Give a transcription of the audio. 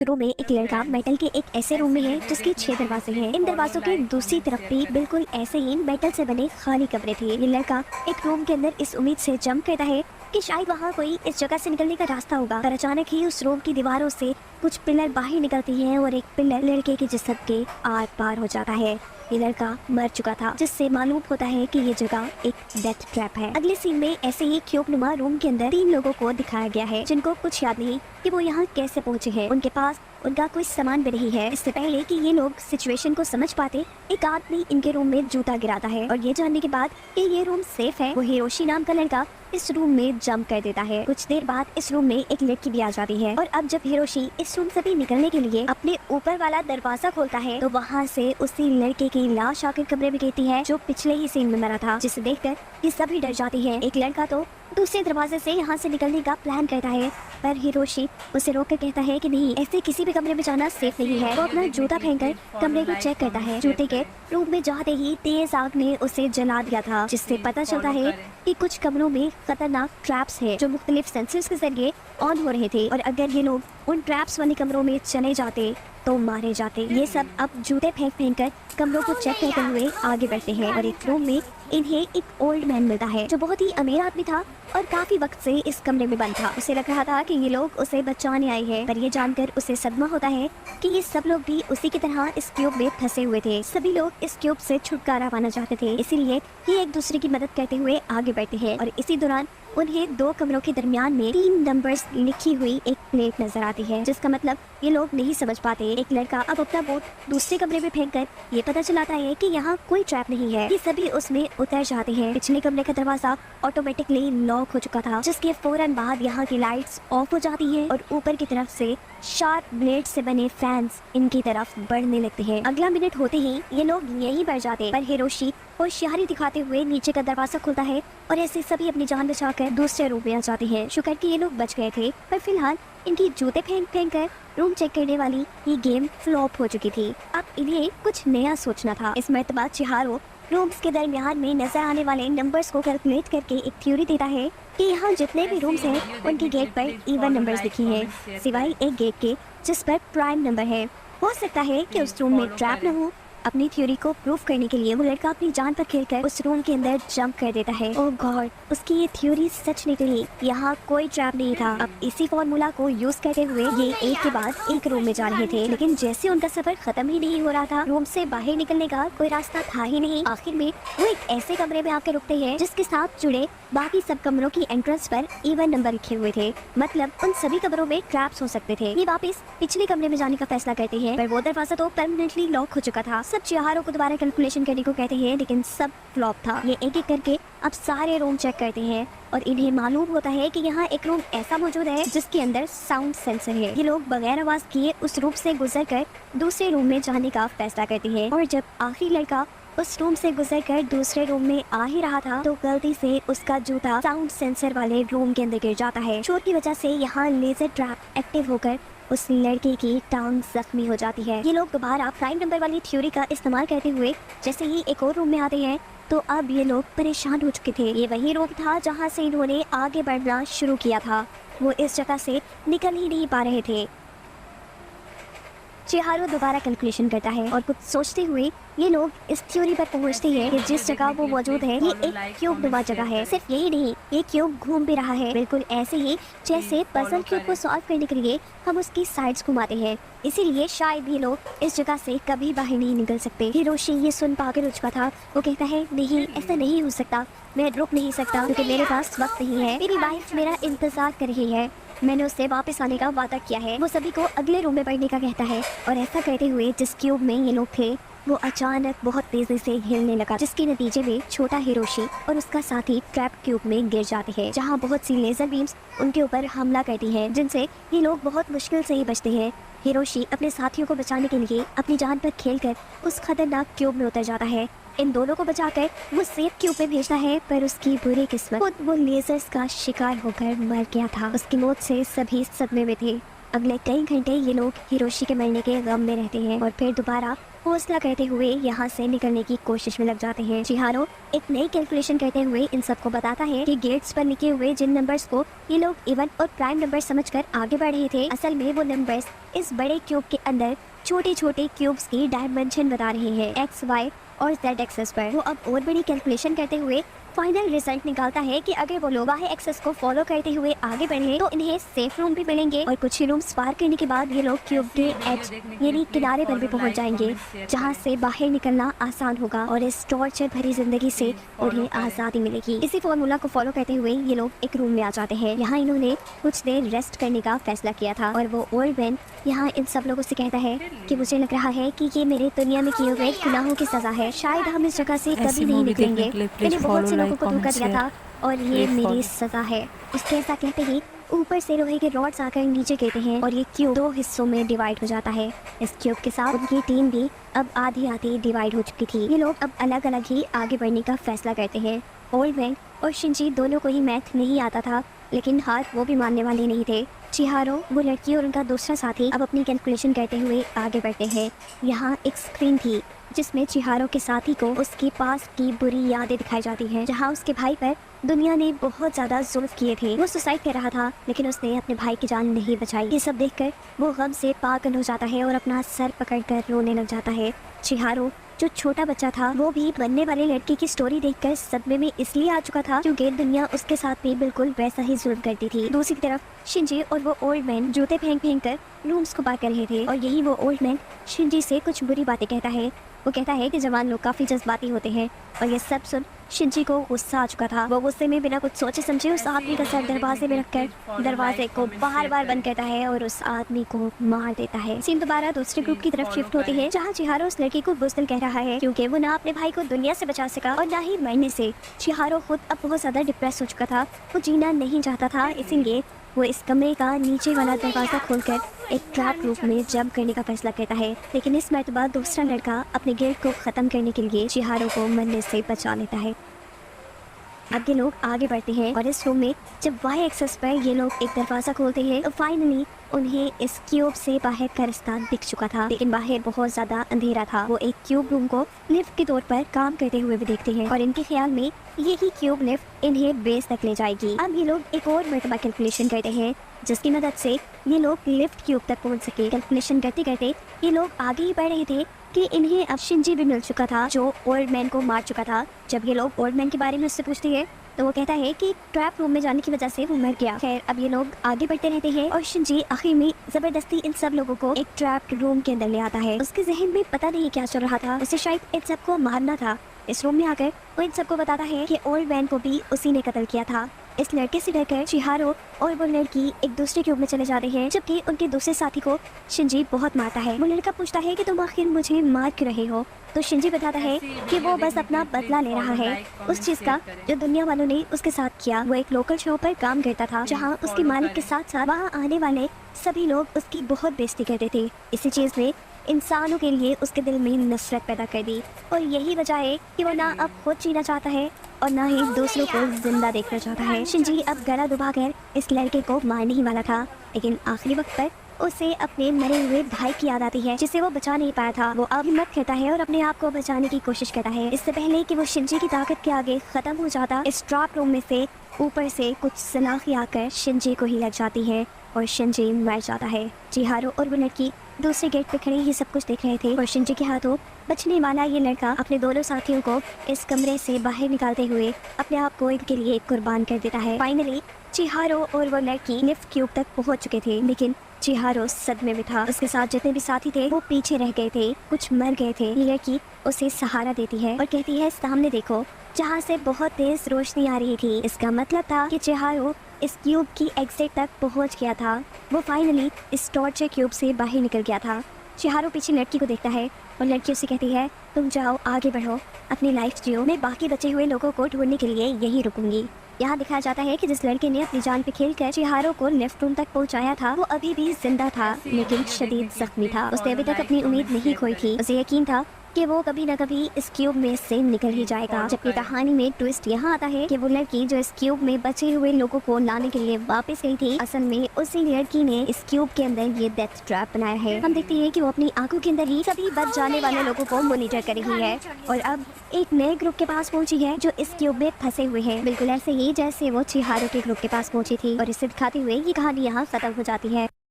Room में एक लड़का मेटल के एक ऐसे रूम में है जिसके 6 दरवाजे हैं। इन दरवाजों के दूसरी तरफ भी बिल्कुल ऐसे ही मेटल से बने खाली कमरे थे। ये लड़का एक रूम के अंदर इस उम्मीद से जंप करता है कि शायद वहाँ कोई इस जगह से निकलने का रास्ता होगा, पर अचानक ही उस रूम की दीवारों से कुछ पिलर बाहर निकलती हैं और एक पिलर लड़के के जिस्म के आर पार हो जाता है। ये लड़का मर चुका था, जिससे मालूम होता है कि ये जगह एक डेथ ट्रैप है। अगले सीन में ऐसे ही क्यूबनुमा रूम के अंदर 3 लोगों को दिखाया गया है जिनको कुछ याद नहीं कि वो यहाँ कैसे पहुँचे हैं। उनके पास उनका कोई सामान भी नहीं है। इससे पहले कि ये लोग सिचुएशन को समझ पाते, एक आदमी इनके रूम में जूता गिराता है और ये जानने के बाद कि ये रूम सेफ है, वो हिरोशी नाम का लड़का इस रूम में जंप कर देता है। कुछ देर बाद इस रूम में एक लड़की भी आ जाती है और अब जब हिरोशी इस रूम से भी निकलने के लिए अपने ऊपर वाला दरवाजा खोलता है तो वहाँ से उसी लड़के की लाश आकर कमरे में गिरती है जो पिछले ही सीन में मरा था, जिसे देखकर ये सभी डर जाती है। एक लड़का तो दूसरे दरवाजे से यहाँ से निकलने का प्लान करता है, पर हिरोशी उसे रोक कर कहता है कि नहीं, ऐसे किसी भी कमरे में जाना सेफ नहीं है। वो अपना जूता पहनकर कमरे को चेक करता है। जूते के रूम में जाते ही तेज आग ने उसे जला दिया था, जिससे पता चलता है कि कुछ कमरों में खतरनाक ट्रैप्स है जो मुख्तलिफ सेंसर्स के जरिए ऑन हो रहे थे और अगर ये लोग उन ट्रैप्स वाले कमरों में चले जाते तो मारे जाते। ये सब अब जूते फेंक कर कमरों को चेक करते हुए आगे बढ़ते हैं और एक रूम में इन्हें एक ओल्ड मैन मिलता है जो बहुत ही अमीर आदमी था और काफी वक्त से इस कमरे में बंद था। उसे लग रहा था कि ये लोग उसे बचाने आए हैं, पर ये जानकर उसे सदमा होता है कि ये सब लोग भी उसी की तरह इस क्यूब में फंसे हुए थे। सभी लोग इस क्यूब से छुटकारा पाना चाहते थे, इसीलिए ये एक दूसरे की मदद करते हुए आगे बढ़ते हैं और इसी दौरान उन्हें 2 कमरों के दरमियान में 3 नंबर्स लिखी हुई एक प्लेट नजर आती है, जिसका मतलब ये लोग नहीं समझ पाते। एक लड़का अब अपना बोट दूसरे कमरे में फेंककर ये पता चलाता है कि यहाँ कोई ट्रैप नहीं है। ये सभी उसमें उतर जाते हैं। पिछले कमरे का दरवाजा ऑटोमेटिकली लॉक हो चुका था, जिसके फौरन बाद यहाँ की लाइट्स ऑफ हो जाती है और ऊपर की तरफ से शार्प ब्लेड से बने फैंस इनकी तरफ बढ़ने लगते हैं। अगला मिनट होते ही ये लोग यहीं बढ़ जाते, पर हिरोशी होशियारी दिखाते हुए नीचे का दरवाजा खुलता है और ऐसे सभी अपनी जान बचाकर दूसरे रूम में आ जाते हैं। शुक्र कि ये लोग बच गए थे, पर फिलहाल इनकी जूते फेंक कर रूम चेक करने वाली ये गेम फ्लॉप हो चुकी थी। अब इन्हें कुछ नया सोचना था। इस मर्तबा चिहारो रूम्स के दरमियान में नजर आने वाले नंबर्स को कैलकुलेट करके एक थ्योरी देता है कि यहाँ जितने भी रूम्स हैं उनकी गेट पर इवन नंबर्स लिखी हैं, सिवाय एक गेट के जिस पर प्राइम नंबर है। हो सकता है कि उस रूम में ट्रैप न हो। अपनी थ्योरी को प्रूफ करने के लिए वो लड़का अपनी जान पर खेलकर उस रूम के अंदर जंप कर देता है। ओह गॉड, उसकी ये थ्योरी सच निकली। यहाँ कोई ट्रैप नहीं था। अब इसी फॉर्मूला को यूज करते हुए ये एक के बाद एक रूम में जा रहे थे, लेकिन जैसे उनका सफर खत्म ही नहीं हो रहा था, रूम से बाहर निकलने का कोई रास्ता था ही नहीं। आखिर में वो एक ऐसे कमरे में आकर रुकते हैं जिसके साथ जुड़े बाकी सब कमरों की एंट्रेंस पर इवन नंबर लिखे हुए थे, मतलब उन सभी कमरों में ट्रैप्स हो सकते थे। ये वापस पिछले कमरे में जाने का फैसला करते हैं, पर वो दरवाजा तो परमानेंटली लॉक हो चुका था। सब चिहारों को दोबारा कैलकुलेशन करने को कहते हैं, लेकिन सब फ्लॉप था। ये एक एक करके अब सारे रूम चेक करते हैं और इन्हें मालूम होता है कि यहाँ एक रूम ऐसा मौजूद है जिसके अंदर साउंड सेंसर है। ये लोग बगैर आवाज किए उस रूम से गुजरकर दूसरे रूम में जाने का फैसला करते हैं और जब आखिरी लड़का उस रूम से गुजरकर दूसरे रूम में आ ही रहा था तो गलती से उसका जूता साउंड सेंसर वाले रूम के अंदर गिर जाता है। चोट की वजह से यहाँ लेजर ट्रैप एक्टिव होकर उस लड़के की टांग जख्मी हो जाती है। ये लोग दोबारा प्राइम नंबर वाली थ्योरी का इस्तेमाल करते हुए जैसे ही एक और रूम में आते हैं तो अब ये लोग परेशान हो चुके थे। ये वही रूम था जहाँ से इन्होंने आगे बढ़ना शुरू किया था। वो इस जगह से निकल ही नहीं पा रहे थे। चिहारो दोबारा कैलकुलेशन करता है और कुछ सोचते हुए ये लोग इस थ्योरी पर पहुंचते हैं कि जिस जगह वो मौजूद है ये एक क्यूब नुमा जगह है। सिर्फ यही नहीं, ये क्यूब घूम भी रहा है, बिल्कुल ऐसे ही जैसे पजल क्यूब को सॉल्व करने के लिए हम उसकी साइड्स घुमाते हैं। इसीलिए शायद ये लोग इस जगह से कभी बाहर नहीं निकल सकते। हिरोशी ये सुन पाकर उठ चुका था। वो कहता है नहीं, ऐसा नहीं हो सकता, मैं रुक नहीं सकता क्योंकि मेरे पास वक्त नहीं है। मेरी वाइफ मेरा इंतजार कर रही है, मैंने उससे वापस आने का वादा किया है। वो सभी को अगले रूम में बढ़ने का कहता है और ऐसा करते हुए जिस क्यूब में ये लोग थे वो अचानक बहुत तेजी से हिलने लगा, जिसके नतीजे में छोटा हिरोशी और उसका साथी ट्रैप क्यूब में गिर जाते हैं, जहां बहुत सी लेजर बीम्स उनके ऊपर हमला करती हैं, जिनसे ये लोग बहुत मुश्किल से ही बचते हैं। हिरोशी अपने साथियों को बचाने के लिए अपनी जान पर खेलकर उस खतरनाक क्यूब में उतर जाता है। इन दोनों को बचाकर वो सेफ क्यूब में भेजता है, पर उसकी बुरी किस्मत खुद वो लेजर्स का शिकार होकर मर गया था। उसकी मौत से सभी सदमे में थे। अगले कई घंटे ये लोग हिरोशी के मरने के गम में रहते हैं और फिर दोबारा हौसला करते हुए यहाँ से निकलने की कोशिश में लग जाते हैं। चिहारो एक नई कैलकुलेशन करते हुए इन सबको बताता है कि गेट्स पर लिखे हुए जिन नंबर्स को ये लोग इवन और प्राइम नंबर समझकर आगे बढ़ रहे थे, असल में वो नंबर्स इस बड़े क्यूब के अंदर छोटे छोटे क्यूब्स की डायमेंशन बता रहे हैं एक्स, वाई और जेड एक्सेस पर। वो अब और बड़ी कैलकुलेशन करते हुए फाइनल रिजल्ट निकालता है कि अगर वो लोग वाई एक्सेस को फॉलो करते हुए आगे बढ़े तो इन्हें सेफ रूम भी मिलेंगे और कुछ ही रूम्स पार करने के बाद ये लोग क्यूब के एज यानी किनारे पर भी पहुंच जाएंगे, जहां से बाहर निकलना आसान होगा और इस टॉर्चर भरी जिंदगी से उन्हें आज़ादी मिलेगी। इसी फॉर्मूला को फॉलो करते हुए ये लोग एक रूम में आ जाते हैं। यहाँ इन्होंने कुछ देर रेस्ट करने का फैसला किया था और वो ओल्ड मैन यहाँ इन सब लोगों से कहता है कि मुझे लग रहा है कि ये मेरे दुनिया में किए हुए गुनाहों की सजा है, शायद हम इस जगह से कभी नहीं निकलेंगे। मैंने बहुत से लोगों को धोखा दिया था और ये मेरी सजा है। उसके ऐसा कहते ही ऊपर से लोहे के रॉड्स आकर नीचे गिरते हैं और ये क्यूब 2 हिस्सों में डिवाइड हो जाता है। इस क्यूब के साथ उनकी टीम भी अब आधी आधी डिवाइड हो चुकी थी। ये लोग अब अलग अलग ही आगे बढ़ने का फैसला करते हैं। ओल्ड मैन और शिंजी दोनों को ही मैथ नहीं आता था, लेकिन हार वो भी मानने वाले नहीं थे। चिहारो, वो लड़की और उनका दूसरा साथी अब अपनी कैलकुलेशन करते हुए आगे बढ़ते हैं। यहाँ एक स्क्रीन थी जिसमें चिहारो के साथी को उसके पास की बुरी यादें दिखाई जाती हैं, जहाँ उसके भाई पर दुनिया ने बहुत ज्यादा जुल्म किए थे। वो सुसाइड कर रहा था लेकिन उसने अपने भाई की जान नहीं बचाई। ये सब देखकर वो गम से पागल हो जाता है और अपना सर पकड़कर रोने लग जाता है। चिहारो जो छोटा बच्चा था वो भी बनने वाले लड़की की स्टोरी देखकर सदमे में इसलिए आ चुका था क्योंकि दुनिया उसके साथ भी बिल्कुल वैसा ही जुल्म करती थी। दूसरी तरफ शिंजी और वो ओल्ड मैन जूते फेंक फेंक कर रूम्स को पार कर रहे थे और यही वो ओल्ड मैन शिंजी से कुछ बुरी बातें कहता है। वो कहता है कि जवान लोग काफी जज्बाती होते हैं और ये सब सुन शिंजी को गुस्सा आ चुका था। वो गुस्से में बिना कुछ सोचे समझे उस आदमी का सर दरवाजे में रखकर दरवाजे को बार बार बंद करता है और उस आदमी को मार देता है। सीन दोबारा दूसरे ग्रुप की तरफ शिफ्ट होती है जहाँ चिहारो उस लड़की को बुज़दिल कह रहा है क्योंकि वो ना अपने भाई को दुनिया से बचा सका और ना ही मरने से। चिहारो खुद अब बहुत ज्यादा डिप्रेस हो चुका था, वो जीना नहीं चाहता था, इसीलिए वो इस कमरे का नीचे वाला दरवाजा खोलकर एक ट्रैप रूम में जंप करने का फैसला करता है। लेकिन इस मर्तबा दूसरा लड़का अपने गिल्ड को खत्म करने के लिए चिहारो को मरने से बचा लेता है। अब ये लोग आगे बढ़ते हैं और इस रूम में जब वाई एक्सेस पर ये लोग एक दरवाजा खोलते हैं तो फाइनली उन्हें इस क्यूब से बाहर का रास्ता दिख चुका था, लेकिन बाहर बहुत ज्यादा अंधेरा था। वो एक क्यूब रूम को लिफ्ट के तौर पर काम करते हुए भी देखते हैं और इनके ख्याल में यही क्यूब लिफ्ट इन्हें बेस तक ले जाएगी। अब ये लोग एक और मर्तबा कैलकुलेशन करते हैं जिसकी मदद से ये लोग लिफ्ट क्यूब तक पहुंच सके। कैलकुलेशन करते करते ये लोग आगे ही बढ़ रहे थे कि इन्हें अब शिंजी भी मिल चुका था जो ओल्ड मैन को मार चुका था। जब ये लोग ओल्ड मैन के बारे में उससे पूछते हैं तो वो कहता है कि ट्रैप रूम में जाने की वजह से वो मर गया। खैर अब ये लोग आगे बढ़ते रहते हैं और शिंजी आखिर में जबरदस्ती इन सब लोगों को एक ट्रैप रूम के अंदर ले आता है। उसके जहन में पता नहीं क्या चल रहा था, उसे शायद इन सबको मारना था। इस रूम में आकर वो इन सबको बताता है कि ओल्ड मैन को भी उसी ने कत्ल किया था। इस लड़के से डरकर चिहारो और वो लड़की एक दूसरे क्यूब में चले जाते हैं जबकि उनके दूसरे साथी को शिंजी बहुत मारता है। वो लड़का पूछता है कि तुम आखिर मुझे मार क्यों रहे हो, तो शिंजी बताता है कि वो बस अपना बदला ले रहा है उस चीज का जो दुनिया वालों ने उसके साथ किया। वो एक लोकल शो पर काम करता था जहाँ उसके मालिक के साथ साथ वहाँ आने वाले सभी लोग उसकी बहुत बेइज्जती करते थे। इसी चीज ने इंसानों के लिए उसके दिल में नफरत पैदा कर दी और यही वजह है कि वो ना अब खुद जीना चाहता है और ना ही दूसरों को जिंदा देखना चाहता है। शिंजी अब गला दबाकर इस लड़के को मारने ही वाला था, लेकिन आखिरी वक्त पर उसे अपने मरे हुए भाई की याद आती है जिसे वो बचा नहीं पाया था। वो अब हिम्मत करता है और अपने आप को बचाने की कोशिश करता है। इससे पहले कि वो शिंजी की ताकत के आगे खत्म हो जाता, इस ट्रैप रूम में से ऊपर से कुछ सलाखें आकर शिंजी को ही लग जाती है और शिंजी मर जाता है। चिहारो और वो लड़की दूसरे गेट पे खड़े ये सब कुछ देख रहे थे और शिंजी के हाथों बचने वाला ये लड़का अपने दोनों साथियों को इस कमरे से बाहर निकालते हुए अपने आप को इनके लिए कुर्बान कर देता है। फाइनली चिहारो और वो लड़की लिफ्ट क्यूब तक पहुंच चुके थे, लेकिन चिहारो सदमे में था। उसके साथ जितने भी साथी थे वो पीछे रह गए थे, कुछ मर गए थे। ये लड़की उसे सहारा देती है और कहती है सामने देखो, जहाँ से बहुत तेज रोशनी आ रही थी। इसका मतलब था कि चिहारो इस क्यूब की एग्जिट तक पहुंच गया था। वो फाइनली इस टॉर्चर क्यूब से बाहर निकल गया था। चिहारो पीछे लड़की को देखता है और लड़की उसे कहती है तुम जाओ, आगे बढ़ो, अपनी लाइफ जियो, मैं बाकी बचे हुए लोगों को ढूंढने के लिए यहीं रुकूंगी। यहाँ दिखाया जाता है कि जिस लड़के ने अपनी जान पे खेलकर चिहारो को लेफ्ट रूम तक पहुँचाया था वो अभी भी जिंदा था, लेकिन शदीद जख्मी था। उसने अभी तक अपनी उम्मीद नहीं खोई थी। उसे यकीन था कि वो कभी न कभी इस क्यूब में से निकल ही जाएगा। जबकि कहानी में ट्विस्ट यहाँ आता है कि वो लड़की जो इस क्यूब में बचे हुए लोगों को लाने के लिए वापस गई थी, असल में उसी लड़की ने इस क्यूब के अंदर ये डेथ ट्रैप बनाया है। हम देखते हैं कि वो अपनी आंखों के अंदर ही सभी बच जाने वाले लोगों को मॉनिटर कर रही है और अब एक नए ग्रुप के पास पहुंची है जो इस क्यूब में फंसे हुए हैं, बिल्कुल ऐसे ही जैसे वो चिहारो के ग्रुप के पास पहुंची थी। और इसे दिखाते हुए ये कहानी यहाँ खत्म हो जाती है।